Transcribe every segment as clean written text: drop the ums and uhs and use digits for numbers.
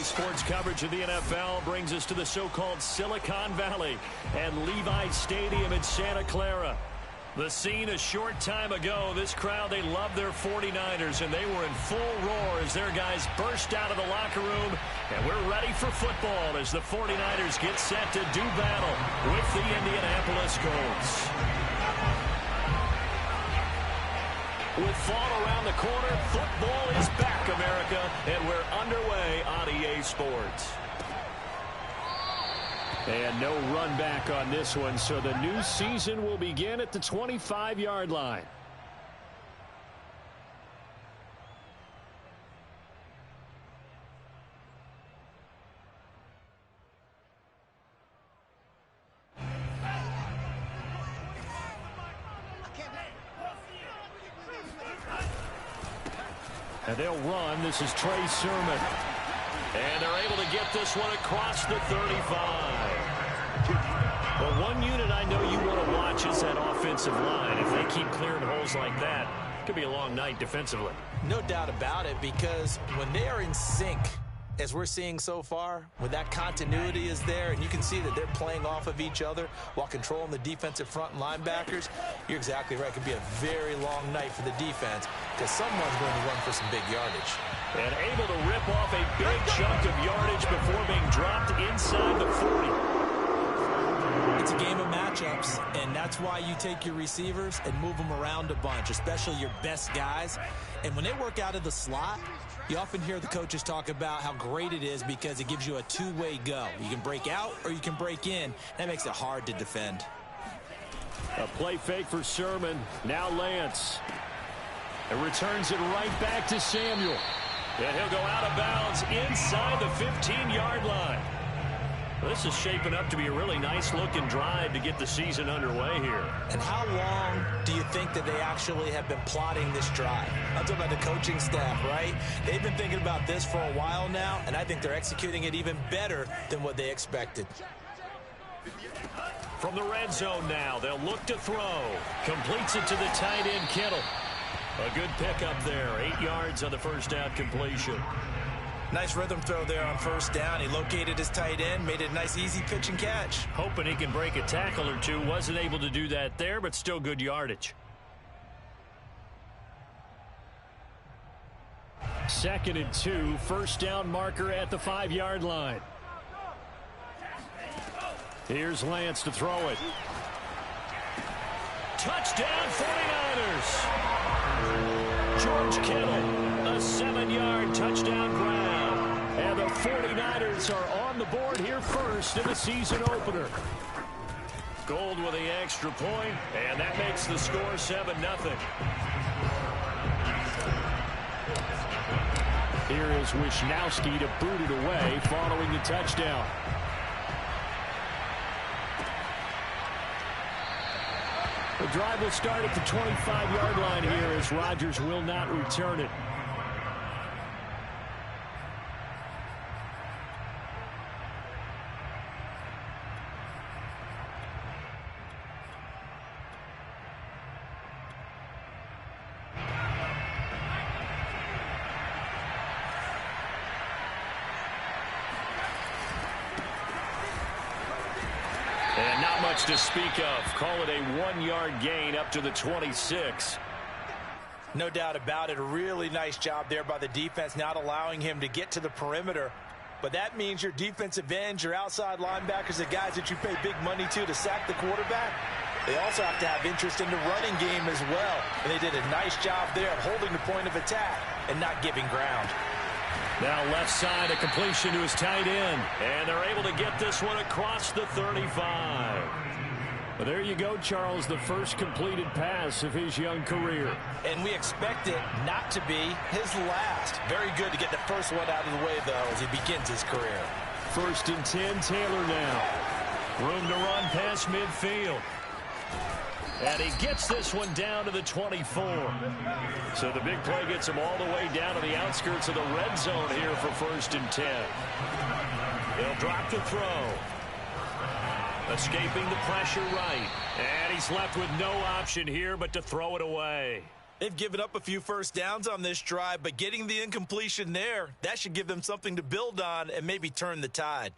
EA Sports coverage of the NFL brings us to the so-called Silicon Valley and Levi Stadium in Santa Clara. The scene a short time ago, this crowd, they love their 49ers, and they were in full roar as their guys burst out of the locker room. And we're ready for football as the 49ers get set to do battle with the Indianapolis Colts. With fall around the corner, football is back, America, and we're underway on EA Sports. And no run back on this one, so the new season will begin at the 25-yard line. And they'll run. This is Trey Sermon. And they're able to get this one across the 35. But one unit I know you want to watch is that offensive line. If they keep clearing holes like that, it could be a long night defensively. No doubt about it, because when they are in sync, as we're seeing so far, when that continuity is there and you can see that they're playing off of each other while controlling the defensive front and linebackers, you're exactly right. It could be a very long night for the defense because someone's going to run for some big yardage. And able to rip off a big chunk of yardage before being dropped inside the 40. It's a game of matchups, and that's why you take your receivers and move them around a bunch, especially your best guys. And when they work out of the slot, you often hear the coaches talk about how great it is because it gives you a two-way go. You can break out or you can break in. That makes it hard to defend. A play fake for Sermon. Now Lance. And returns it right back to Samuel. And he'll go out of bounds inside the 15-yard line. This is shaping up to be a really nice-looking drive to get the season underway here. And how long do you think that they actually have been plotting this drive? I'm talking about the coaching staff, right? They've been thinking about this for a while now, and I think they're executing it even better than what they expected. From the red zone now, they'll look to throw. Completes it to the tight end, Kittle. A good pickup there. 8 yards on the first down completion. Nice rhythm throw there on first down. He located his tight end, made it a nice easy pitch and catch. Hoping he can break a tackle or two. Wasn't able to do that there, but still good yardage. 2nd and 2. First down marker at the 5-yard line. Here's Lance to throw it. Touchdown 49ers. George Kittle, a 7-yard touchdown grab. And the 49ers are on the board here first in the season opener. Gold with the extra point, and that makes the score 7-0. Here is Wisnowski to boot it away following the touchdown. The drive will start at the 25-yard line here as Rodgers will not return it. And not much to speak of. Call it a 1-yard gain up to the 26. No doubt about it. A really nice job there by the defense, not allowing him to get to the perimeter. But that means your defensive ends, your outside linebackers, the guys that you pay big money to sack the quarterback, they also have to have interest in the running game as well. And they did a nice job there of holding the point of attack and not giving ground. Now left side, a completion to his tight end. And they're able to get this one across the 35. Well, there you go, Charles, the first completed pass of his young career. And we expect it not to be his last. Very good to get the first one out of the way, though, as he begins his career. 1st and 10, Taylor now. Room to run past midfield. And he gets this one down to the 24. So the big play gets him all the way down to the outskirts of the red zone here for 1st and 10. He'll drop the throw. Escaping the pressure right. And he's left with no option here but to throw it away. They've given up a few first downs on this drive, but getting the incompletion there, that should give them something to build on and maybe turn the tide.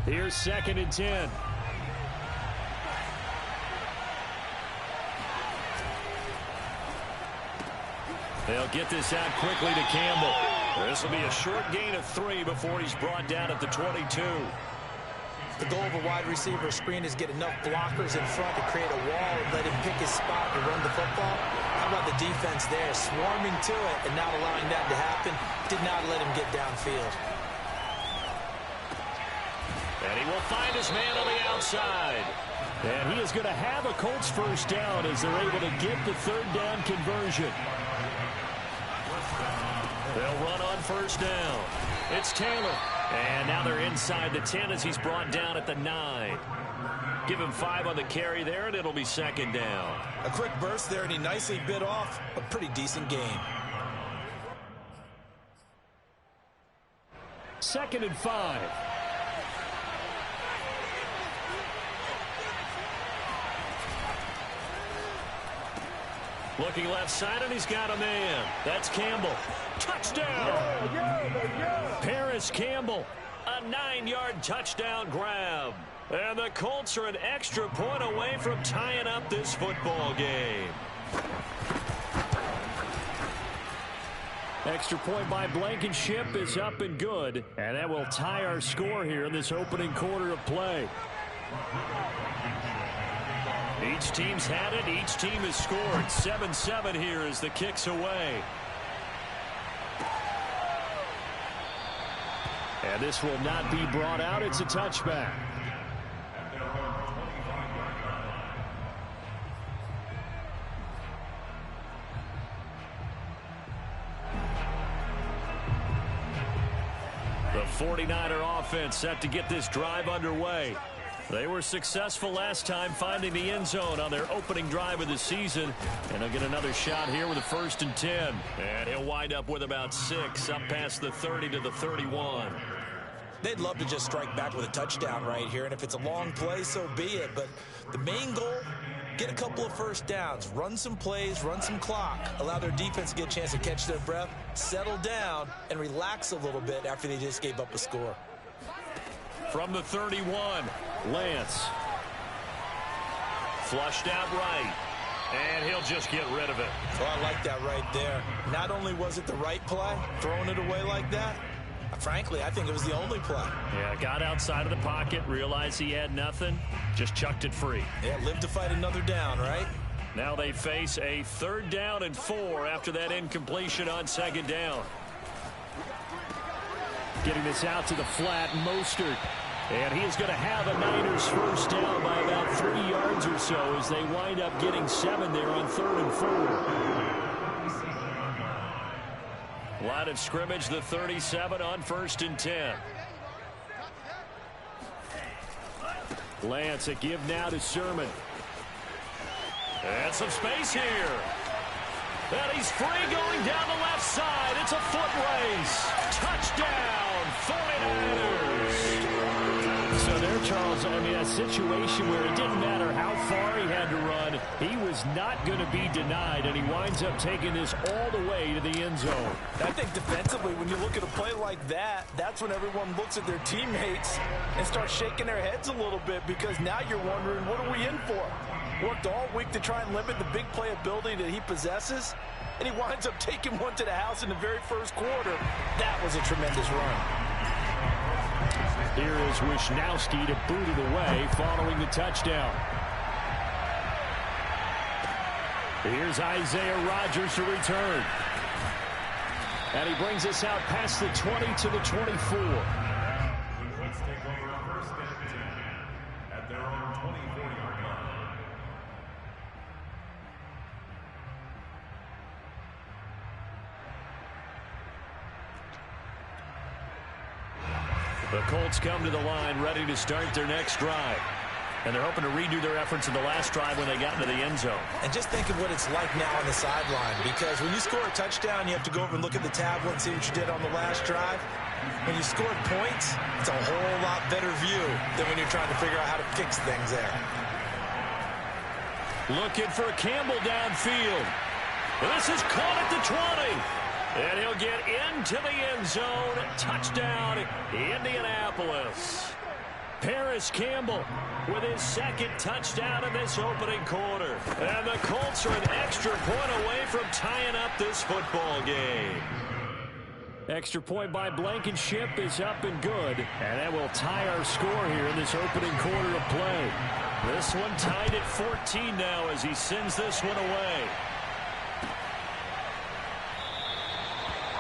Here's 2nd and 10. They'll get this out quickly to Campbell. This will be a short gain of 3 before he's brought down at the 22. The goal of a wide receiver screen is get enough blockers in front to create a wall and let him pick his spot to run the football. How about the defense there, swarming to it and not allowing that to happen? Did not let him get downfield. And he will find his man on the outside. And he is going to have a Colts first down as they're able to get the 3rd down conversion. They'll run on first down. It's Taylor. And now they're inside the 10 as he's brought down at the 9. Give him 5 on the carry there, and it'll be 2nd down. A quick burst there, and he nicely bit off a pretty decent gain. 2nd and 5. Looking left side, and he's got a man. That's Campbell. Touchdown! Paris Campbell, a 9-yard touchdown grab. And the Colts are an extra point away from tying up this football game. Extra point by Blankenship is up and good. And that will tie our score here in this opening quarter of play. Each team's had it. Each team has scored. 7-7 here as the kick's away. And this will not be brought out. It's a touchback. The 49er offense set to get this drive underway. They were successful last time finding the end zone on their opening drive of the season. And they'll get another shot here with a 1st and 10. And he'll wind up with about 6 up past the 30 to the 31. They'd love to just strike back with a touchdown right here. And if it's a long play, so be it. But the main goal, get a couple of first downs, run some plays, run some clock, allow their defense to get a chance to catch their breath, settle down, and relax a little bit after they just gave up a score. From the 31, Lance. Flushed out right. And he'll just get rid of it. Oh, I like that right there. Not only was it the right play, throwing it away like that, frankly, I think it was the only play. Yeah, got outside of the pocket, realized he had nothing, just chucked it free. Yeah, live to fight another down, right? Now they face a 3rd down and 4 after that incompletion on 2nd down. Getting this out to the flat, Mostert. And he is going to have a Niners first down by about 3 yards or so as they wind up getting 7 there on 3rd and 4. Line of scrimmage, the 37 on 1st and 10. Lance, a give now to Sermon. And some space here. And he's free going down the left side. It's a foot race. Touchdown, 49ers. So there, Charles, I mean, a situation where it didn't matter how far he had to run. He was not going to be denied, and he winds up taking this all the way to the end zone. I think defensively, when you look at a play like that, that's when everyone looks at their teammates and starts shaking their heads a little bit, because now you're wondering, what are we in for? Worked all week to try and limit the big play ability that he possesses, and he winds up taking one to the house in the very first quarter. That was a tremendous run. Here is Wisnowski to boot it away following the touchdown. Here's Isaiah Rodgers to return. And he brings us out past the 20 to the 24. Let's take over on 1st and 10 at their own 24-yard line. The Colts come to the line ready to start their next drive. And they're hoping to redo their efforts in the last drive when they got into the end zone. And just think of what it's like now on the sideline, because when you score a touchdown, you have to go over and look at the tablet and see what you did on the last drive. When you scored points, it's a whole lot better view than when you're trying to figure out how to fix things there. Looking for Campbell downfield. This is caught at the 20. And he'll get into the end zone. Touchdown, Indianapolis. Paris Campbell with his second touchdown in this opening quarter. And the Colts are an extra point away from tying up this football game. Extra point by Blankenship is up and good. And that will tie our score here in this opening quarter of play. This one tied at 14 now as he sends this one away.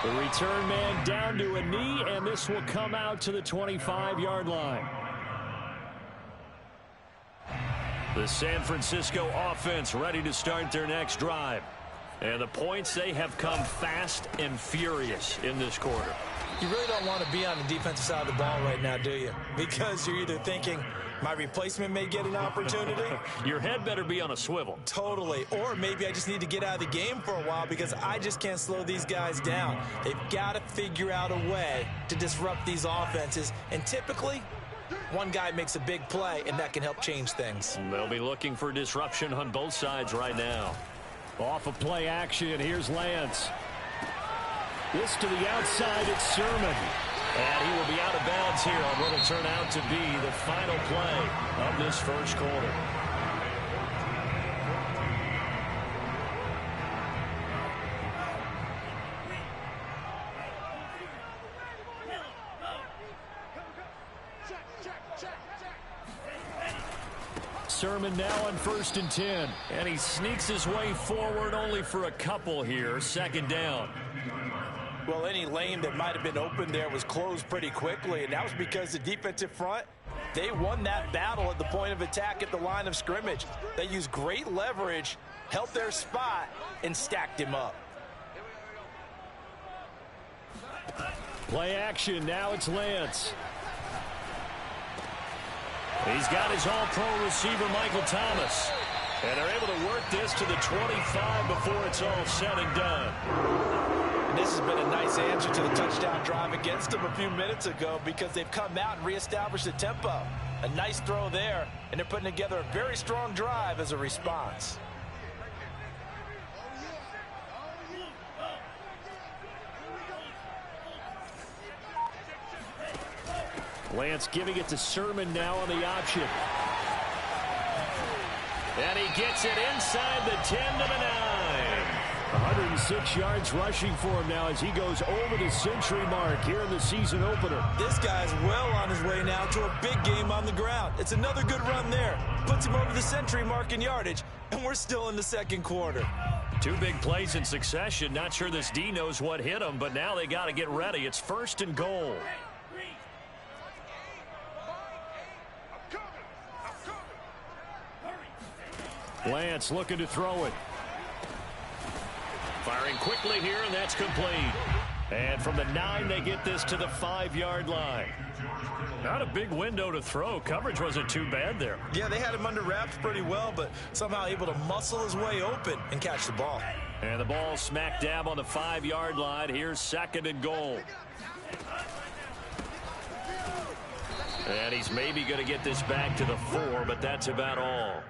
The return man down to a knee, and this will come out to the 25-yard line. The San Francisco offense ready to start their next drive. And the points, they have come fast and furious in this quarter. You really don't want to be on the defensive side of the ball right now, do you? Because you're either thinking, my replacement may get an opportunity. Your head better be on a swivel. Totally. Or maybe I just need to get out of the game for a while because I just can't slow these guys down. They've got to figure out a way to disrupt these offenses. And typically, one guy makes a big play, and that can help change things. They'll be looking for disruption on both sides right now. Off of play action, here's Lance. This to the outside, it's Sermon. And he will be out of bounds here on what will turn out to be the final play of this first quarter. Sermon now on 1st and 10. And he sneaks his way forward only for a couple here. Second down. Well, any lane that might have been open there was closed pretty quickly, and that was because the defensive front, they won that battle at the point of attack at the line of scrimmage. They used great leverage, held their spot, and stacked him up. Play action, now it's Lance. He's got his all-pro receiver, Michael Thomas. And they're able to work this to the 25 before it's all said and done. And this has been a nice answer to the touchdown drive against them a few minutes ago because they've come out and reestablished the tempo. A nice throw there, and they're putting together a very strong drive as a response. Lance giving it to Sermon now on the option. And he gets it inside the 10 to the 9. 106 yards rushing for him now as he goes over the century mark here in the season opener. This guy's well on his way now to a big game on the ground. It's another good run there. Puts him over the century mark in yardage, and we're still in the second quarter. Two big plays in succession. Not sure this D knows what hit him, but now they got to get ready. It's 1st and goal. Lance looking to throw it. Firing quickly here, and that's complete. And from the 9, they get this to the 5-yard line. Not a big window to throw. Coverage wasn't too bad there. Yeah, they had him under wraps pretty well, but somehow able to muscle his way open and catch the ball. And the ball smack dab on the 5-yard line. Here's 2nd and goal. And he's maybe going to get this back to the 4, but that's about all.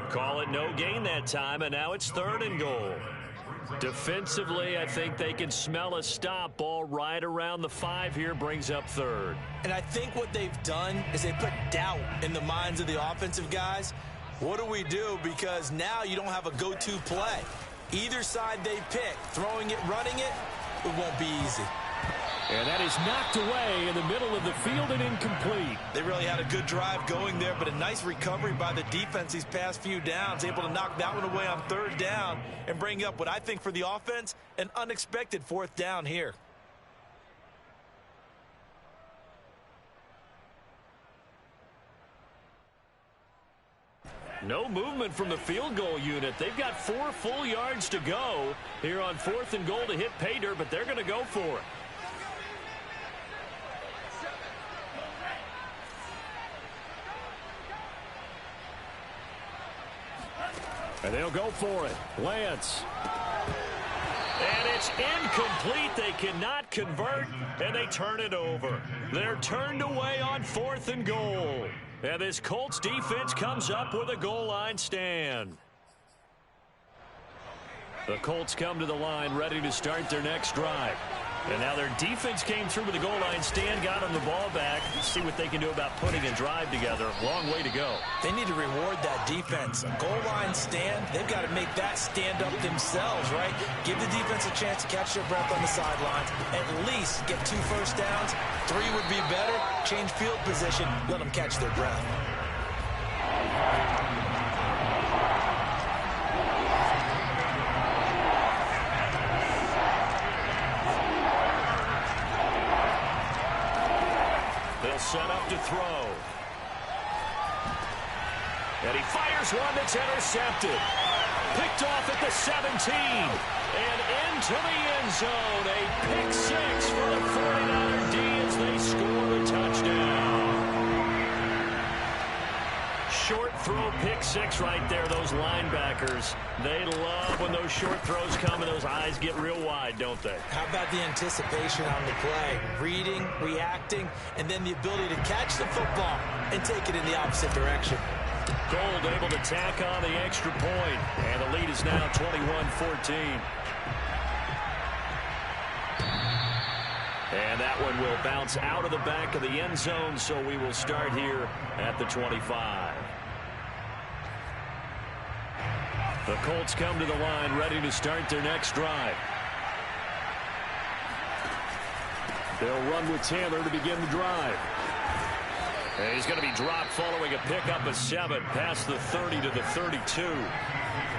Call it no gain that time, and now it's 3rd and goal. Defensively, I think they can smell a stop. Ball right around the 5 here, brings up 3rd. And I think what they've done is they put doubt in the minds of the offensive guys. What do we do? Because now you don't have a go-to play. Either side they pick, throwing it, running it, it won't be easy. And that is knocked away in the middle of the field and incomplete. They really had a good drive going there, but a nice recovery by the defense these past few downs, able to knock that one away on 3rd down and bring up what I think for the offense, an unexpected 4th down here. No movement from the field goal unit. They've got 4 full yards to go here on 4th and goal to hit pay dirt, but they're going to go for it. And they'll go for it. Lance. And it's incomplete. They cannot convert, and they turn it over. They're turned away on 4th and goal. And this Colts defense comes up with a goal line stand. The Colts come to the line ready to start their next drive. And now their defense came through with the goal line stand, got them the ball back. See what they can do about putting a drive together. Long way to go. They need to reward that defense. A goal line stand, they've got to make that stand up themselves, right? Give the defense a chance to catch their breath on the sidelines. At least get 2 first downs. 3 would be better. Change field position. Let them catch their breath. Set up to throw. And he fires one that's intercepted. Picked off at the 17. And into the end zone. A pick 6 for the 49er D as they score the touchdown. Short throw, pick 6 right there. Those linebackers, they love when those short throws come and those eyes get real wide, don't they? How about the anticipation on the play? Reading, reacting, and then the ability to catch the football and take it in the opposite direction. Gold able to tack on the extra point, and the lead is now 21-14. And that one will bounce out of the back of the end zone, so we will start here at the 25. The Colts come to the line ready to start their next drive. They'll run with Taylor to begin the drive. And he's going to be dropped following a pickup of 7 past the 30 to the 32.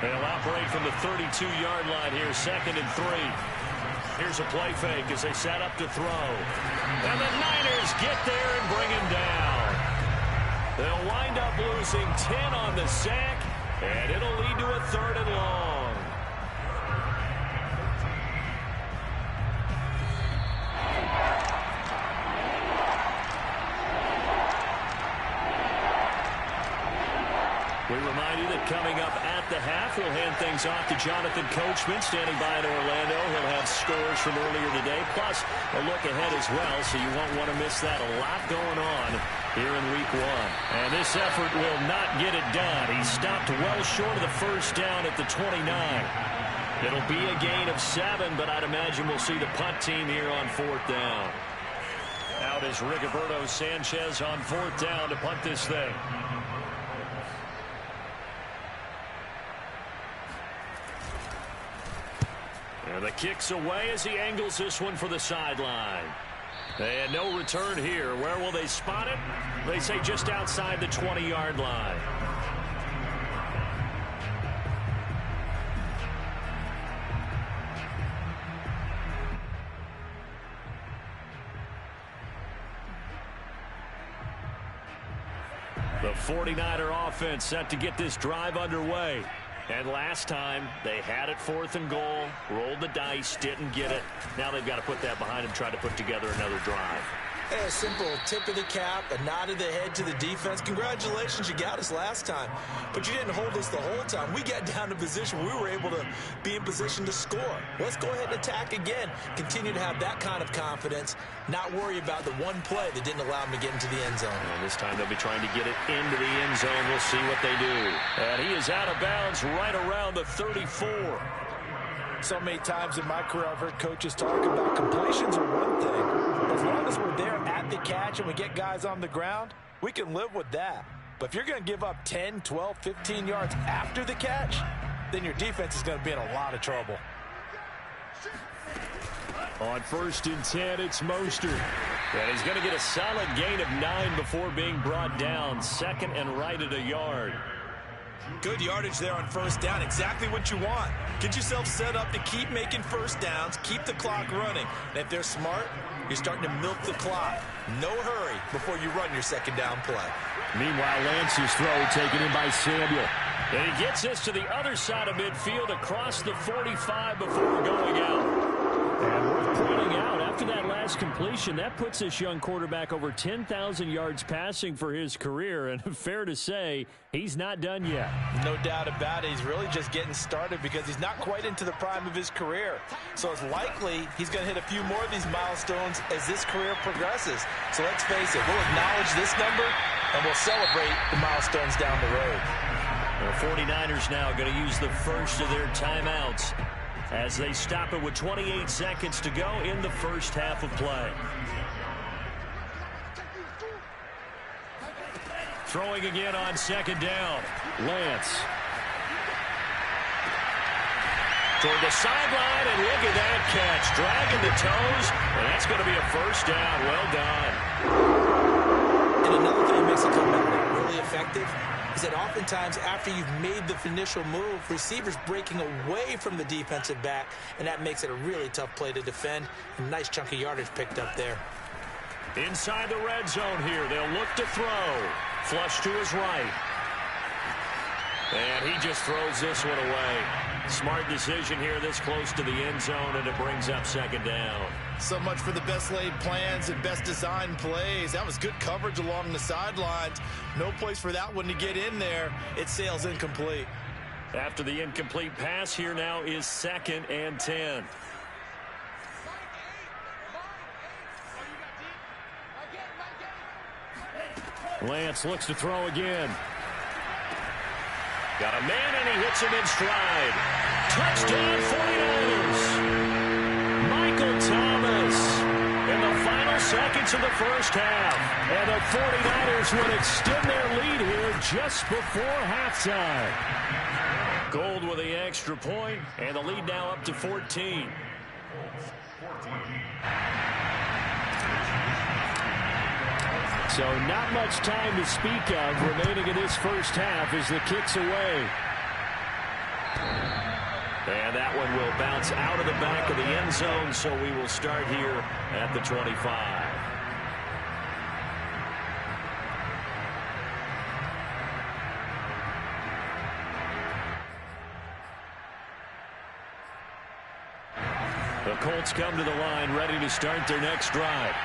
They'll operate from the 32-yard line here, 2nd and 3. Here's a play fake as they set up to throw. And the Niners get there and bring him down. They'll wind up losing 10 on the sack, and it'll lead to a 3rd and long. We remind you that coming up at the half, we'll hand things off to Jonathan Coachman, standing by in Orlando. He'll have scores from earlier today, plus a look ahead as well, so you won't want to miss that. A lot going on here in Week 1. And this effort will not get it done. He stopped well short of the first down at the 29. It'll be a gain of 7, but I'd imagine we'll see the punt team here on 4th down. Out is Rigoberto Sanchez on 4th down to punt this thing. And the kick's away as he angles this one for the sideline. And no return here. Where will they spot it? They say just outside the 20-yard line. The 49er offense set to get this drive underway. And last time, they had it 4th and goal, rolled the dice, didn't get it. Now they've got to put that behind them, try to put together another drive. Hey, a simple tip of the cap, a nod of the head to the defense. Congratulations, you got us last time. But you didn't hold us the whole time. We got down to position. We were able to be in position to score. Let's go ahead and attack again. Continue to have that kind of confidence. Not worry about the one play that didn't allow them to get into the end zone. And this time they'll be trying to get it into the end zone. We'll see what they do. And he is out of bounds right around the 34. So many times in my career I've heard coaches talk about completions are one thing. As long as we're there at the catch and we get guys on the ground, we can live with that. But if you're going to give up 10, 12, 15 yards after the catch, then your defense is going to be in a lot of trouble. On 1st and 10, it's Mostert. And he's going to get a solid gain of 9 before being brought down. 2nd and right at a yard. Good yardage there on 1st down. Exactly what you want. Get yourself set up to keep making 1st downs, keep the clock running. And if they're smart, you're starting to milk the clock. No hurry before you run your 2nd down play. Meanwhile, Lance's throw taken in by Samuel. And he gets us to the other side of midfield across the 45 before going out. And worth pointing out, after that last completion, that puts this young quarterback over 10,000 yards passing for his career. And fair to say, he's not done yet. No doubt about it. He's really just getting started because he's not quite into the prime of his career. So it's likely he's going to hit a few more of these milestones as this career progresses. So let's face it, we'll acknowledge this number, and we'll celebrate the milestones down the road. The 49ers now going to use the first of their timeouts as they stop it with 28 seconds to go in the first half of play. Throwing again on second down. Lance. Toward the sideline, and look at that catch. Dragging the toes, and that's going to be a first down. Well done. And another thing that makes it come out really effective is that oftentimes after you've made the initial move, receivers breaking away from the defensive back, and that makes it a really tough play to defend. A nice chunk of yardage picked up there. Inside the red zone here, they'll look to throw. Flush to his right. And he just throws this one away. Smart decision here this close to the end zone, and it brings up second down. So much for the best laid plans and best designed plays. That was good coverage along the sidelines. No place for that one to get in there. It sails incomplete. After the incomplete pass, here now is 2nd and 10. Lance looks to throw again. Got a man, and he hits him in stride. Touchdown 49ers. Michael Thomas in the final seconds of the first half. And the 49ers would extend their lead here just before halftime. Gold with the extra point, and the lead now up to 14. So not much time to speak of remaining in this first half as the kick's away. And that one will bounce out of the back of the end zone, so we will start here at the 25. The Colts come to the line ready to start their next drive.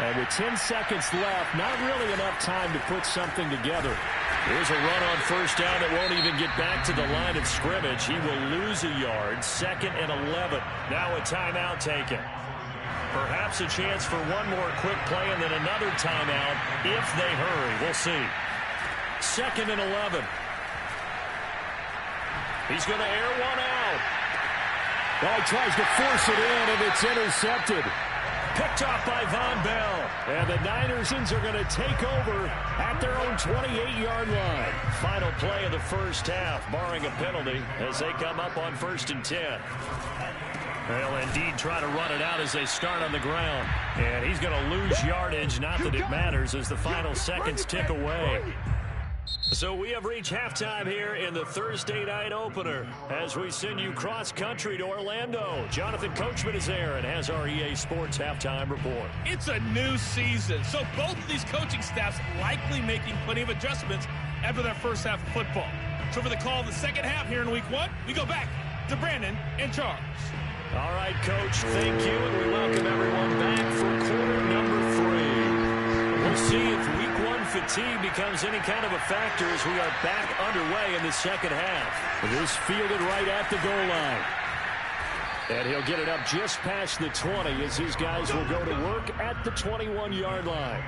And with 10 seconds left, not really enough time to put something together. Here's a run on first down that won't even get back to the line of scrimmage. He will lose a yard. 2nd and 11. Now a timeout taken. Perhaps a chance for one more quick play and then another timeout if they hurry. We'll see. 2nd and 11. He's going to air one out. Well, he tries to force it in, and it's intercepted. Picked off by Von Bell. And the Niners are going to take over at their own 28-yard line. Final play of the first half, barring a penalty, as they come up on 1st and 10. They'll indeed try to run it out as they start on the ground. And he's going to lose yardage, not that it matters, as the final seconds tick away. So we have reached halftime here in the Thursday night opener as we send you cross-country to Orlando. Jonathan Coachman is there and has our EA Sports halftime report. It's a new season, so both of these coaching staffs likely making plenty of adjustments after their first half of football. So for the call of the second half here in Week 1, we go back to Brandon and Charles. All right, Coach, thank you, and we welcome everyone back for quarter number 3. We'll see if Week 1 fatigue becomes any kind of a factor as we are back underway in the second half. This fielded right at the goal line. And he'll get it up just past the 20 as his guys will go to work at the 21-yard line.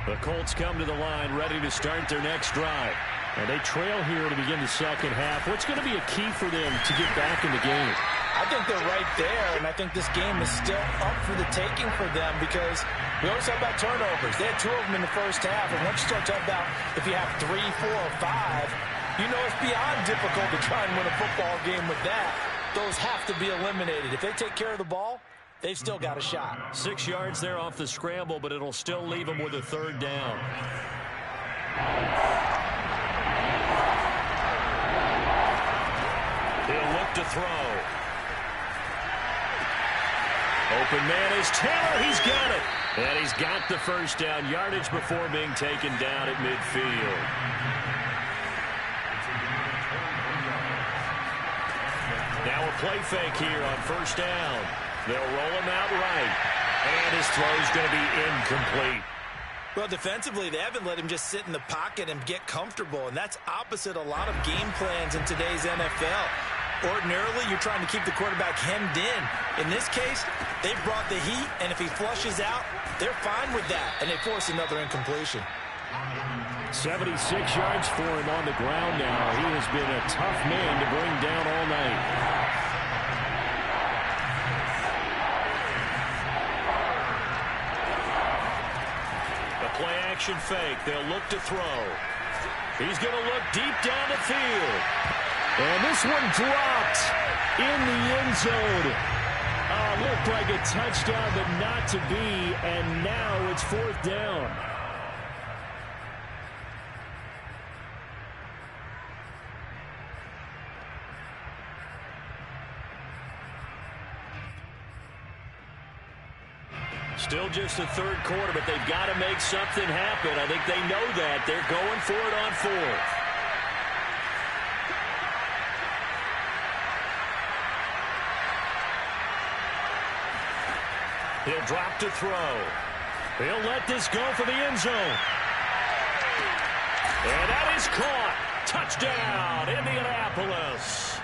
The Colts come to the line ready to start their next drive. And they trail here to begin the second half. What's going to be a key for them to get back in the game? I think they're right there, and I think this game is still up for the taking for them because we always talk about turnovers. They had 2 of them in the first half, and once you start talking about if you have 3, 4, or 5, you know it's beyond difficult to try and win a football game with that. Those have to be eliminated. If they take care of the ball, they've still got a shot. 6 yards there off the scramble, but it'll still leave them with a 3rd down. He'll look to throw. Open man is Taylor. He's got it. And he's got the first down. Yardage before being taken down at midfield. Now a play fake here on first down. They'll roll him out right. And his throw's going to be incomplete. Well, defensively, they haven't let him just sit in the pocket and get comfortable, and that's opposite a lot of game plans in today's NFL. Ordinarily, you're trying to keep the quarterback hemmed in. In this case, they brought the heat, and if he flushes out, they're fine with that, and they force another incompletion. 76 yards for him on the ground now. He has been a tough man to bring down all night. The play-action fake. They'll look to throw. He's going to look deep down the field. And this one dropped in the end zone. Looked like a touchdown, but not to be. And now it's 4th down. Still just the 3rd quarter, but they've got to make something happen. I think they know that. They're going for it on 4th. He'll drop to throw. He'll let this go for the end zone. And that is caught. Touchdown, Indianapolis.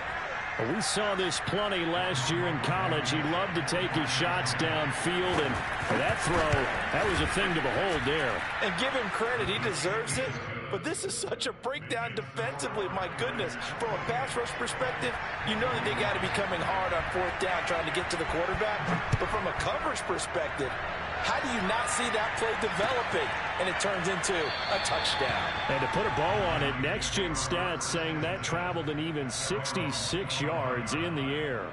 We saw this plenty last year in college. He loved to take his shots downfield, and that throw, that was a thing to behold there. And give him credit, he deserves it. But this is such a breakdown defensively, my goodness. From a pass rush perspective, you know that they got to be coming hard on 4th down trying to get to the quarterback. But from a coverage perspective, how do you not see that play developing? And it turns into a touchdown. And to put a bow on it, Next Gen Stats saying that traveled an even 66 yards in the air.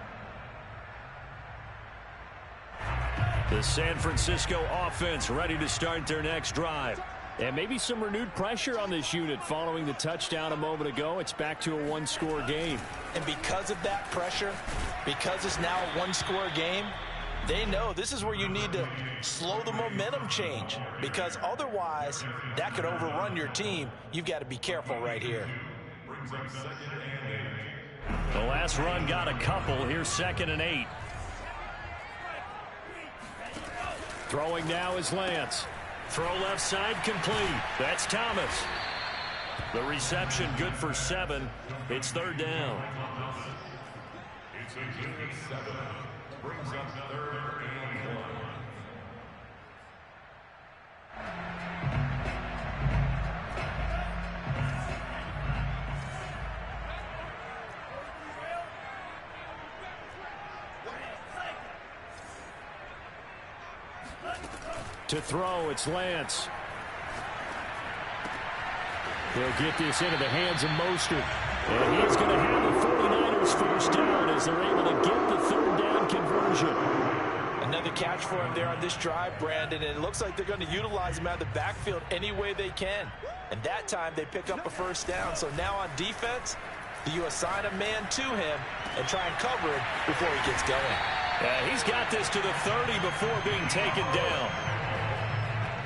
The San Francisco offense ready to start their next drive. And maybe some renewed pressure on this unit following the touchdown a moment ago. It's back to a 1-score game. And because of that pressure, because it's now a 1-score game, they know this is where you need to slow the momentum change, because otherwise that could overrun your team. You've got to be careful right here. The last run got a couple. Here's 2nd and 8. Throwing now is Lance. Throw left side complete. That's Thomas. The reception good for 7. It's 3rd down. It's a good 7. Brings up 3rd and 1. To throw, it's Lance. He'll get this into the hands of Mostert. And he's going to have the 49ers first down as they're able to get the 3rd down conversion. Another catch for him there on this drive, Brandon, and it looks like they're going to utilize him out of the backfield any way they can. And that time they pick up a first down. So now on defense, do you assign a man to him and try and cover him before he gets going? Yeah, he's got this to the 30 before being taken down.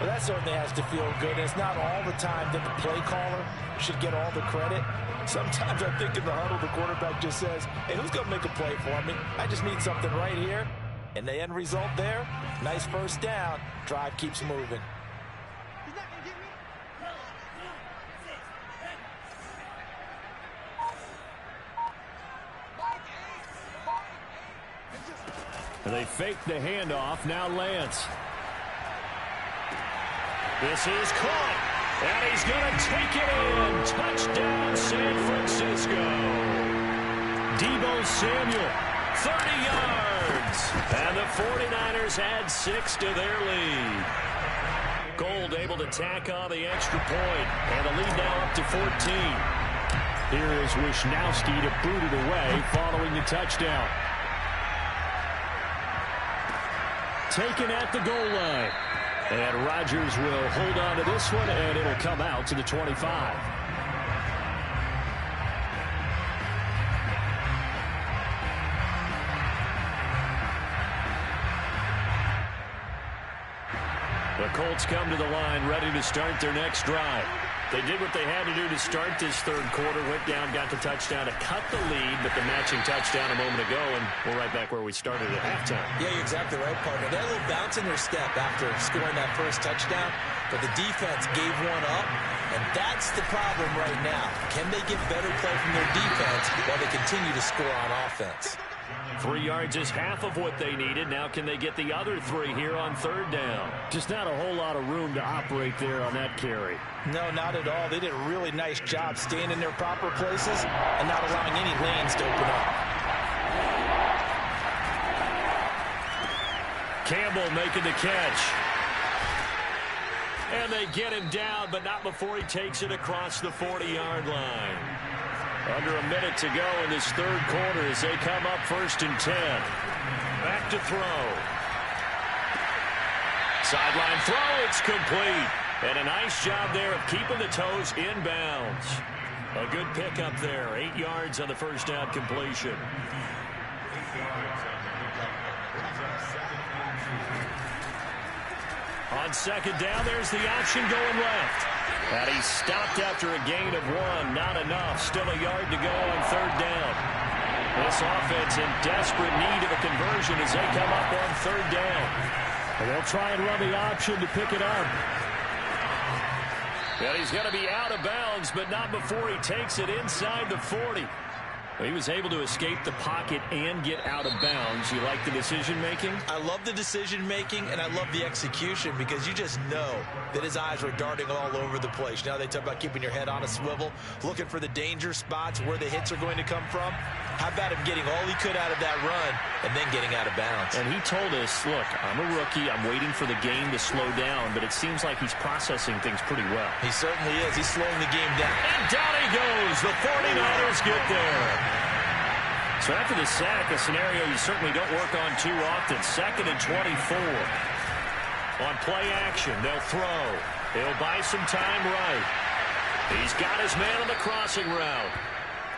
Well, that certainly has to feel good. It's not all the time that the play caller should get all the credit. Sometimes I think in the huddle, the quarterback just says, hey, who's going to make a play for me? I just need something right here. And the end result there, nice first down. Drive keeps moving. They fake the handoff. Now Lance. This is caught. And he's going to take it in. Touchdown, San Francisco. Deebo Samuel, 30 yards. And the 49ers add 6 to their lead. Gold able to tack on the extra point. And the lead now up to 14. Here is Wisnowski to boot it away following the touchdown. Taken at the goal line. And Rodgers will hold on to this one, and it'll come out to the 25. The Colts come to the line, ready to start their next drive. They did what they had to do to start this 3rd quarter, went down, got the touchdown to cut the lead, but the matching touchdown a moment ago, and we're right back where we started at halftime. Yeah, you're exactly right, partner. They had a little bounce in their step after scoring that first touchdown, but the defense gave one up, And that's the problem right now. Can they get better play from their defense while they continue to score on offense? 3 yards is half of what they needed. Now can they get the other 3 here on third down? Just not a whole lot of room to operate there on that carry. No, not at all. They did a really nice job staying in their proper places and not allowing any lanes to open up. Campbell making the catch. And they get him down, but not before he takes it across the 40-yard line. Under a minute to go in this third quarter as they come up 1st and 10. Back to throw. Sideline throw, it's complete. And a nice job there of keeping the toes in bounds. A good pickup there. 8 yards on the first down completion. On second down, there's the option going left. And he stopped after a gain of 1. Not enough. Still a yard to go on third down. This offense in desperate need of a conversion as they come up on third down. And they'll try and run the option to pick it up. And he's going to be out of bounds, but not before he takes it inside the 40. He was able to escape the pocket and get out of bounds. You like the decision-making? I love the decision-making, and I love the execution because you just know that his eyes were darting all over the place. Now they talk about keeping your head on a swivel, looking for the danger spots where the hits are going to come from. How about him getting all he could out of that run and then getting out of bounds? And he told us, look, I'm a rookie. I'm waiting for the game to slow down, but it seems like he's processing things pretty well. He certainly is. He's slowing the game down. And down he goes. The 49ers get there. So after the sack, a scenario you certainly don't work on too often. 2nd and 24. On play action, they'll throw. He'll buy some time right. He's got his man on the crossing route.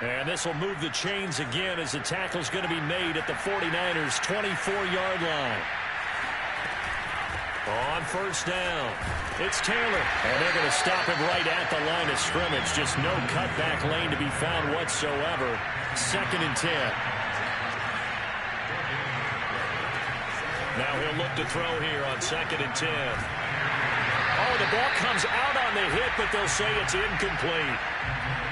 And this will move the chains again as the tackle's going to be made at the 49ers' 24-yard line. On first down, it's Taylor. And they're going to stop him right at the line of scrimmage. Just no cutback lane to be found whatsoever. 2nd and 10. Now he'll look to throw here on 2nd and 10. Oh, the ball comes out on the hit, but they'll say it's incomplete.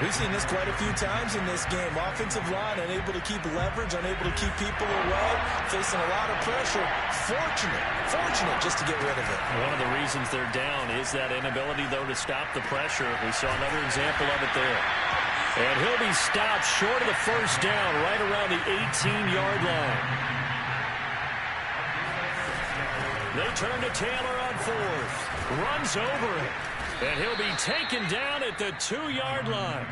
We've seen this quite a few times in this game. Offensive line unable to keep leverage, unable to keep people away, facing a lot of pressure. Fortunate just to get rid of it. One of the reasons they're down is that inability, though, to stop the pressure. We saw another example of it there. And he'll be stopped short of the first down, right around the 18-yard line. They turn to Taylor on 4th. Runs over it. And he'll be taken down at the 2-yard line.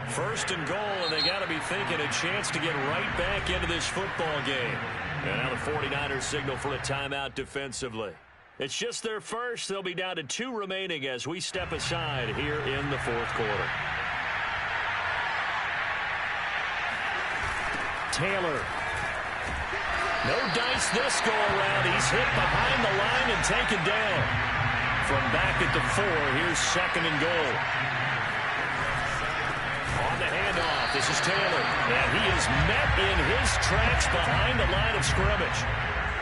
1st and goal, and they got to be thinking a chance to get right back into this football game. And now the 49ers signal for a timeout defensively. It's just their first. They'll be down to 2 remaining as we step aside here in the 4th quarter. Taylor. No dice this go-around. He's hit behind the line and taken down. From back at the 4, here's 2nd and goal. On the handoff, this is Taylor. And he is met in his tracks behind the line of scrimmage.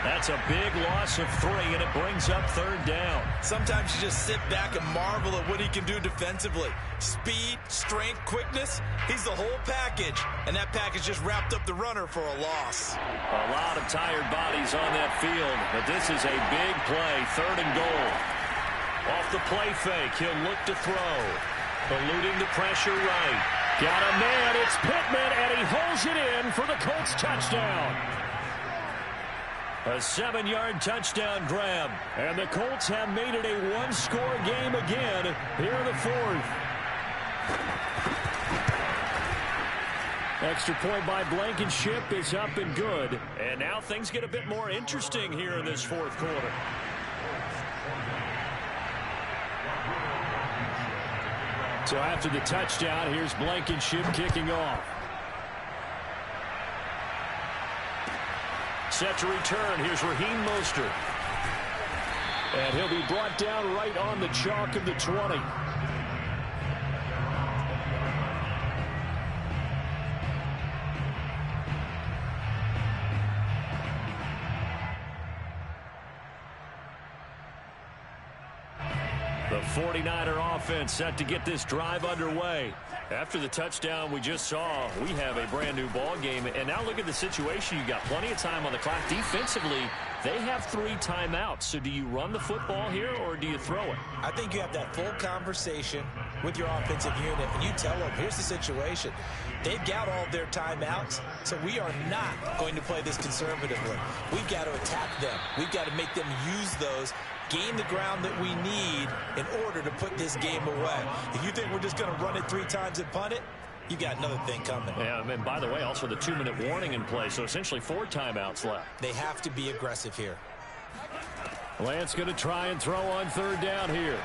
That's a big loss of 3, and it brings up 3rd down. Sometimes you just sit back and marvel at what he can do defensively. Speed, strength, quickness, he's the whole package. And that package just wrapped up the runner for a loss. A lot of tired bodies on that field, but this is a big play, 3rd and goal. Off the play fake, he'll look to throw. Eluding the pressure right. Got a man, it's Pittman, and he holds it in for the Colts touchdown. A 7-yard touchdown grab. And the Colts have made it a 1-score game again here in the 4th. Extra point by Blankenship is up and good. And now things get a bit more interesting here in this 4th quarter. So after the touchdown, here's Blankenship kicking off. Set to return, here's Raheem Mostert. And he'll be brought down right on the chalk of the 20. The 49er offense set to get this drive underway. After the touchdown we just saw, we have a brand new ball game. And now look at the situation. You got plenty of time on the clock. Defensively, they have 3 timeouts. So do you run the football here or do you throw it? I think you have that full conversation with your offensive unit, and you tell them, here's the situation. They've got all their timeouts, so we are not going to play this conservatively. We've got to attack them. We've got to make them use those, gain the ground that we need in order to put this game away. If you think we're just going to run it 3 times and punt it, you got another thing coming. Yeah, and by the way, also the 2-minute warning in play, so essentially 4 timeouts left. They have to be aggressive here. Lance going to try and throw on 3rd down here.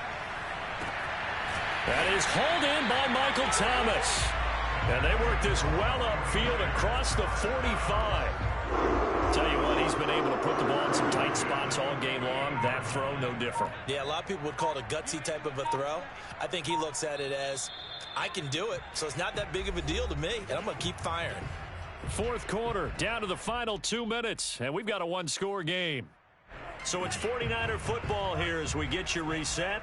That is hauled in by Michael Thomas. And they work this well upfield across the 45. Tell you what, he's been able to put the ball in some tight spots all game long. That throw, no different. Yeah, a lot of people would call it a gutsy type of a throw. I think he looks at it as, I can do it, so it's not that big of a deal to me, and I'm going to keep firing. 4th quarter, down to the final 2 minutes, and we've got a 1-score game. So it's 49er football here as we get you reset.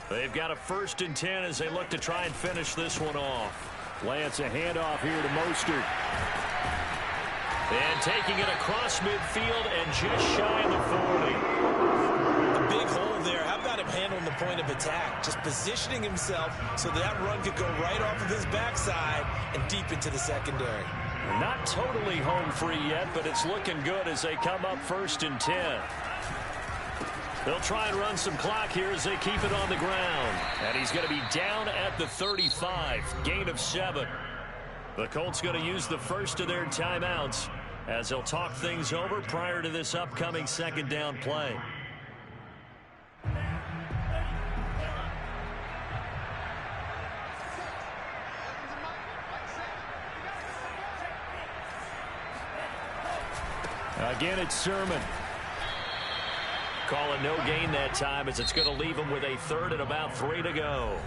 They've got a 1st and 10 as they look to try and finish this one off. Lance, a handoff here to Mostert. And taking it across midfield and just shy of the 40. A big hole there. How about him handling the point of attack? Just positioning himself so that run could go right off of his backside and deep into the secondary. Not totally home free yet, but it's looking good as they come up 1st and 10. They'll try and run some clock here as they keep it on the ground. And he's going to be down at the 35. Gain of 7. The Colts going to use the first of their timeouts as they'll talk things over prior to this upcoming 2nd down play. Again, it's Sermon. Call it no gain that time as it's going to leave them with a 3rd and about 3 to go.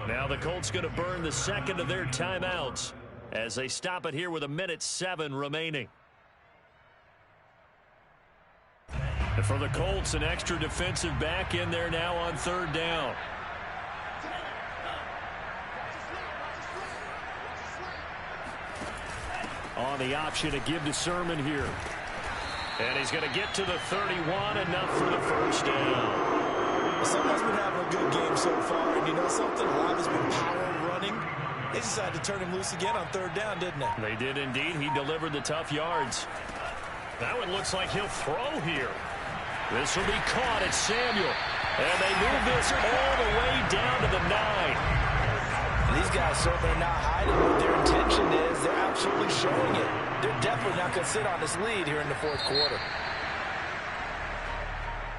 Now the Colts going to burn the 2nd of their timeouts as they stop it here with 1:07 remaining. And for the Colts, an extra defensive back in there now on 3rd down. On the option to give to Sermon here. And he's going to get to the 31, enough for the 1st down. Someone's been having a good game so far, and you know something? A lot has been power running. They decided to turn him loose again on 3rd down, didn't they? They did indeed. He delivered the tough yards. Now it looks like he'll throw here. This will be caught at Samuel. And they move this all the way down to the 9. These guys certainly not hiding what their intention is. They're absolutely showing it. They're definitely not going to sit on this lead here in the 4th quarter.